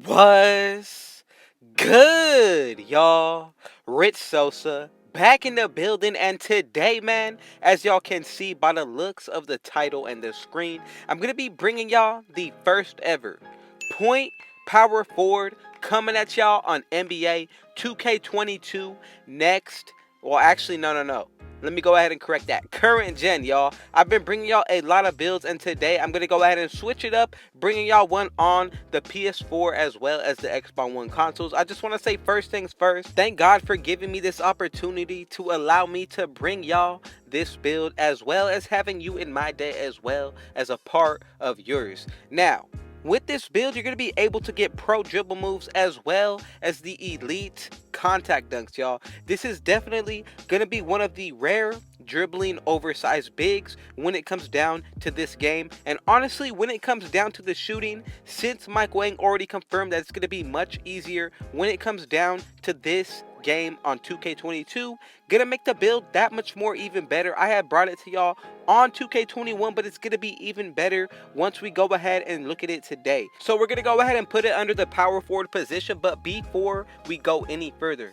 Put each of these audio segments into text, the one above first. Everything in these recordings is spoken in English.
Was good, y'all? Rich Sosa back in the building, and today, man, as y'all can see by the looks of the title and the screen, I'm gonna be bringing y'all the first ever point power forward coming at y'all on NBA 2K22 next. Well, actually, no. Let me go ahead and correct that. Current gen, y'all. I've been bringing y'all a lot of builds, and today I'm going to go ahead and switch it up, bringing y'all one on the PS4 as well as the Xbox One consoles. I just want to say first things first, thank God for giving me this opportunity to allow me to bring y'all this build, as well as having you in my day as well as a part of yours. Now, with this build, you're going to be able to get pro dribble moves as well as the elite contact dunks, y'all. This is definitely going to be one of the rare dribbling oversized bigs when it comes down to this game. And honestly, when it comes down to the shooting, since Mike Wang already confirmed that it's going to be much easier when it comes down to this game on 2K22, gonna make the build that much more even better. I have brought it to y'all on 2K21, but it's gonna be even better once we go ahead and look at it today. So we're gonna go ahead and put it under the power forward position, but before we go any further,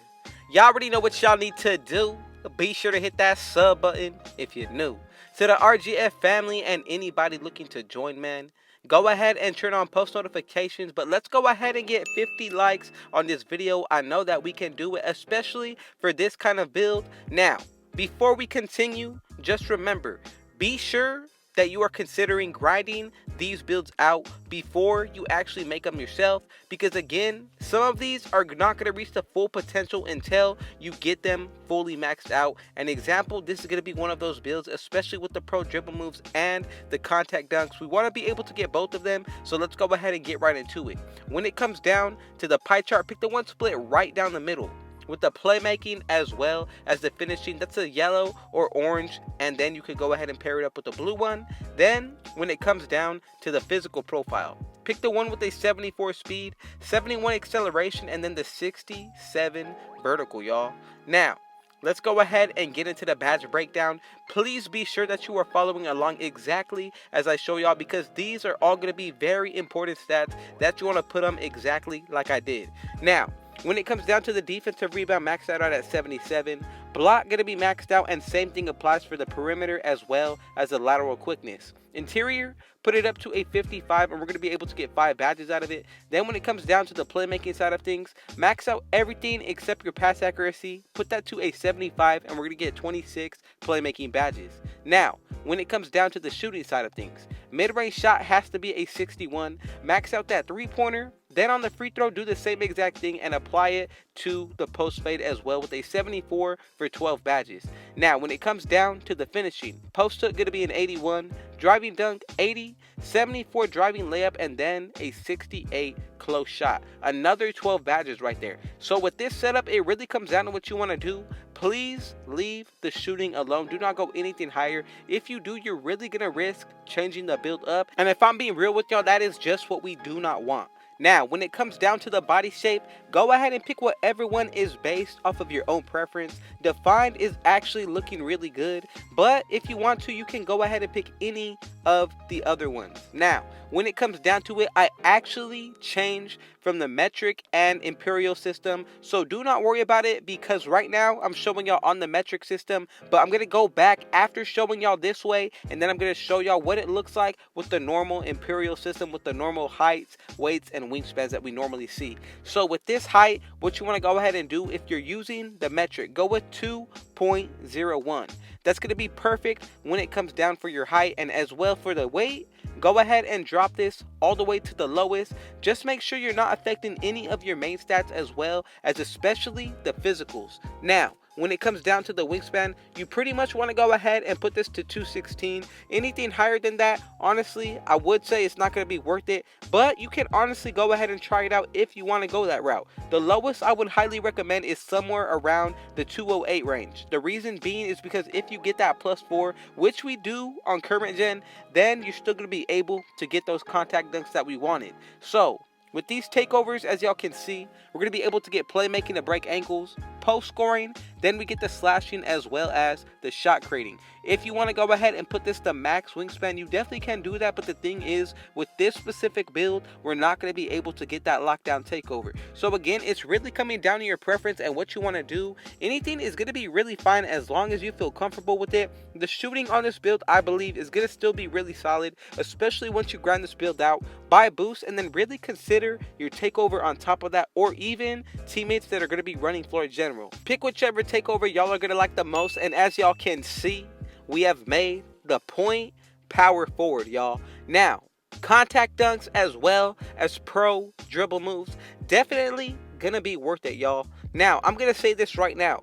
y'all already know what y'all need to do. Be sure to hit that sub button if you're new to the RGF family, and anybody looking to join, man, go ahead and turn on post notifications. But let's go ahead and get 50 likes on this video. I know that we can do it, especially for this kind of build. Now, before we continue, just remember, be sure that you are considering grinding these builds out before you actually make them yourself, because again, some of these are not going to reach the full potential until you get them fully maxed out. An example, this is going to be one of those builds, especially with the pro dribble moves and the contact dunks. We want to be able to get both of them, so let's go ahead and get right into it. When it comes down to the pie chart, pick the one split right down the middle. With the playmaking as well as the finishing, that's a yellow or orange, and then you could go ahead and pair it up with the blue one. Then when it comes down to the physical profile, pick the one with a 74 speed, 71 acceleration, and then the 67 vertical, y'all. Now, let's go ahead and get into the badge breakdown. Please be sure that you are following along exactly as I show y'all, because these are all going to be very important stats that you want to put them exactly like I did. Now, when it comes down to the defensive rebound, maxed out at 77. Block going to be maxed out, and same thing applies for the perimeter as well as the lateral quickness. Interior, put it up to a 55, and we're going to be able to get 5 badges out of it. Then when it comes down to the playmaking side of things, max out everything except your pass accuracy. Put that to a 75, and we're going to get 26 playmaking badges. Now, when it comes down to the shooting side of things, mid-range shot has to be a 61. Max out that three-pointer. Then on the free throw, do the same exact thing and apply it to the post fade as well with a 74 for 12 badges. Now, when it comes down to the finishing, post hook going to be an 81, driving dunk 80, 74 driving layup, and then a 68 close shot. Another 12 badges right there. So with this setup, it really comes down to what you want to do. Please leave the shooting alone. Do not go anything higher. If you do, you're really going to risk changing the build up. And if I'm being real with y'all, that is just what we do not want. Now, when it comes down to the body shape, go ahead and pick whatever one is based off of your own preference. Defined is actually looking really good, but if you want to, you can go ahead and pick any of the other ones. Now, when it comes down to it, I actually changed from the metric and imperial system, so do not worry about it, because right now I'm showing y'all on the metric system, but I'm going to go back after showing y'all this way, and then I'm going to show y'all what it looks like with the normal imperial system, with the normal heights, weights, and wingspans that we normally see. So with this height, what you want to go ahead and do, if you're using the metric, go with 2.01. That's going to be perfect when it comes down for your height, and as well for the weight, go ahead and drop this all the way to the lowest. Just make sure you're not affecting any of your main stats, as well as especially the physicals. Now, when it comes down to the wingspan, you pretty much want to go ahead and put this to 216. Anything higher than that, honestly, I would say it's not going to be worth it, but you can honestly go ahead and try it out if you want to go that route. The lowest I would highly recommend is somewhere around the 208 range. The reason being is because if you get that +4, which we do on current gen, then you're still going to be able to get those contact dunks that we wanted. So with these takeovers, as y'all can see, we're going to be able to get playmaking to break ankles, post scoring, Then we get the slashing as well as the shot creating. If you want to go ahead and put this to max wingspan, you definitely can do that, but the thing is, with this specific build, we're not going to be able to get that lockdown takeover. So again, it's really coming down to your preference and what you want to do. Anything is going to be really fine as long as you feel comfortable with it. The shooting on this build, I believe, is going to still be really solid, especially once you grind this build out, buy a boost, and then really consider your takeover on top of that, or even teammates that are going to be running floor general. Pick whichever takeover y'all are going to like the most, and as y'all can see, we have made the point power forward, y'all. Now, contact dunks as well as pro dribble moves, definitely gonna be worth it, y'all. Now, I'm gonna say this right now.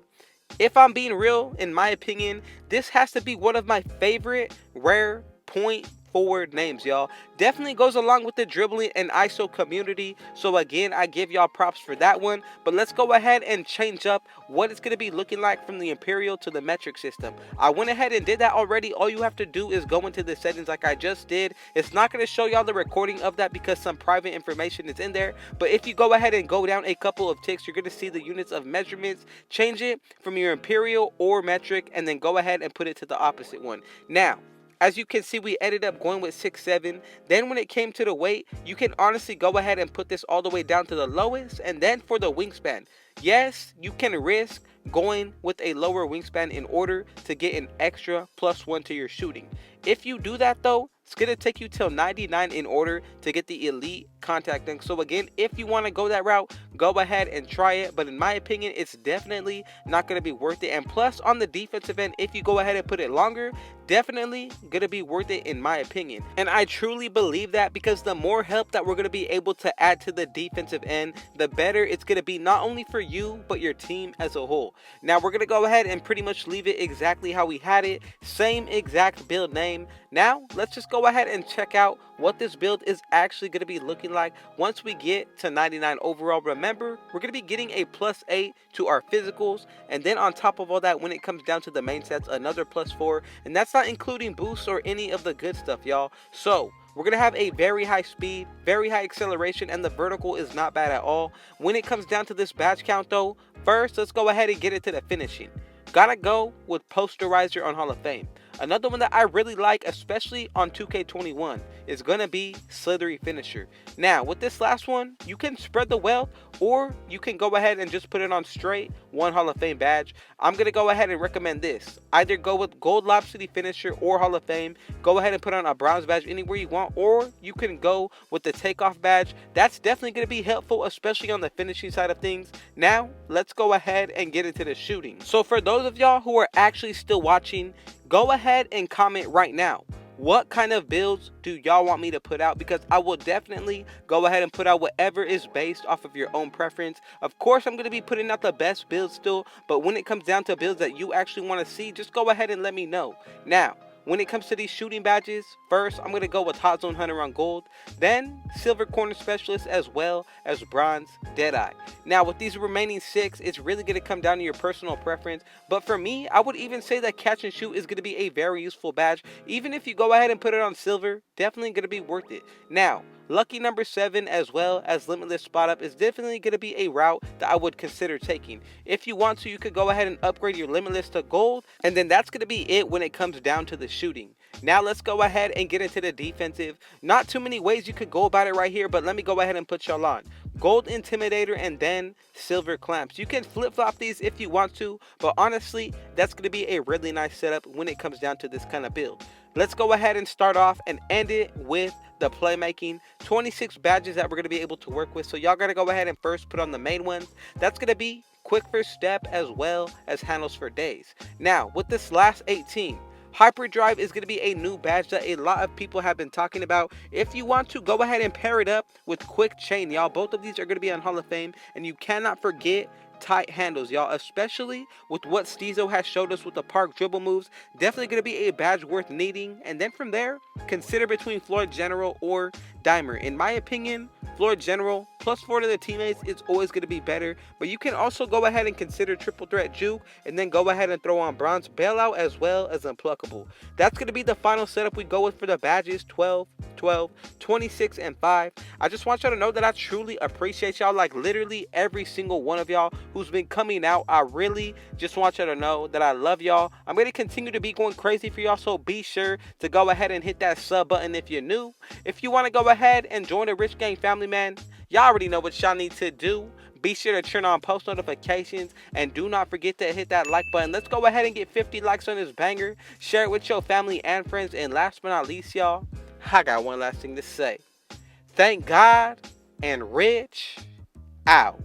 If I'm being real, in my opinion, this has to be one of my favorite rare point forward names, y'all. Definitely goes along with the dribbling and ISO community, so again, I give y'all props for that one. But let's go ahead and change up what it's going to be looking like from the Imperial to the metric system. I went ahead and did that already. All you have to do is go into the settings like I just did. It's not going to show y'all the recording of that because some private information is in there, but if you go ahead and go down a couple of ticks, you're going to see the units of measurements. Change it from your Imperial or metric, and then go ahead and put it to the opposite one. Now, as you can see, we ended up going with 6'7". Then when it came to the weight, you can honestly go ahead and put this all the way down to the lowest. And then for the wingspan, yes, you can risk going with a lower wingspan in order to get an extra +1 to your shooting. If you do that though, it's going to take you till 99 in order to get the elite contact dunk. So again, if you want to go that route, go ahead and try it. But in my opinion, it's definitely not going to be worth it. And plus, on the defensive end, if you go ahead and put it longer, definitely going to be worth it in my opinion. And I truly believe that, because the more help that we're going to be able to add to the defensive end, the better it's going to be, not only for you, but your team as a whole. Now, we're going to go ahead and pretty much leave it exactly how we had it. Same exact build name. Now, let's just go ahead and check out what this build is actually going to be looking like once we get to 99 overall. Remember, we're going to be getting a +8 to our physicals, and then on top of all that, when it comes down to the main sets, another +4, and that's not including boosts or any of the good stuff, y'all. So we're going to have a very high speed, very high acceleration, and the vertical is not bad at all. When it comes down to this badge count though, first let's go ahead and get it to the finishing. Gotta go with Posterizer on Hall of Fame. Another one that I really like, especially on 2K21, is going to be Slithery Finisher. Now, with this last one, you can spread the wealth, or you can go ahead and just put it on straight one Hall of Fame badge. I'm going to go ahead and recommend this. Either go with Gold Lob City Finisher or Hall of Fame. Go ahead and put on a bronze badge anywhere you want, or you can go with the Takeoff badge. That's definitely going to be helpful, especially on the finishing side of things. Now, let's go ahead and get into the shooting. So for those of y'all who are actually still watching, go ahead and comment right now. What kind of builds do y'all want me to put out? Because I will definitely go ahead and put out whatever is based off of your own preference. Of course, I'm going to be putting out the best builds still, but when it comes down to builds that you actually want to see, just go ahead and let me know. Now, when it comes to these shooting badges, first I'm going to go with Hot Zone Hunter on gold, then Silver Corner Specialist, as well as Bronze Deadeye. Now with these remaining 6, it's really going to come down to your personal preference, but for me, I would even say that Catch and Shoot is going to be a very useful badge. Even if you go ahead and put it on silver, definitely going to be worth it. Now, Lucky number 7 as well as Limitless Spot Up is definitely going to be a route that I would consider taking. If you want to, you could go ahead and upgrade your Limitless to gold, and then that's going to be it when it comes down to the shooting. Now let's go ahead and get into the defensive. Not too many ways you could go about it right here, but let me go ahead and put y'all on. Gold Intimidator and then Silver Clamps. You can flip-flop these if you want to, but honestly, that's going to be a really nice setup when it comes down to this kind of build. Let's go ahead and start off and end it with the playmaking. 26 badges that we're going to be able to work with. So y'all got to go ahead and first put on the main ones. That's going to be Quick First Step as well as Handles for Days. Now, with this last 18, Hyperdrive is going to be a new badge that a lot of people have been talking about. If you want to, go ahead and pair it up with Quick Chain, y'all. Both of these are going to be on Hall of Fame, and you cannot forget tight handles, y'all, especially with what Steezo has showed us with the park dribble moves. Definitely going to be a badge worth needing. And then from there, consider between Floor General or Dimer. In my opinion, floor general, +4 to the teammates is always going to be better, but you can also go ahead and consider triple threat juke, and then go ahead and throw on bronze bailout as well as unpluckable. That's going to be the final setup we go with for the badges: 12, 12, 26, and 5. I just want y'all to know that I truly appreciate y'all, like literally every single one of y'all who's been coming out. I really just want y'all to know that I love y'all. I'm going to continue to be going crazy for y'all, so be sure to go ahead and hit that sub button if you're new. If you want to go ahead and join the Rich Gang family, man, y'all already know what y'all need to do. Be sure to turn on post notifications, and do not forget to hit that like button. Let's go ahead and get 50 likes on this banger. Share it with your family and friends. And last but not least, y'all, I got one last thing to say. Thank God and Rich out.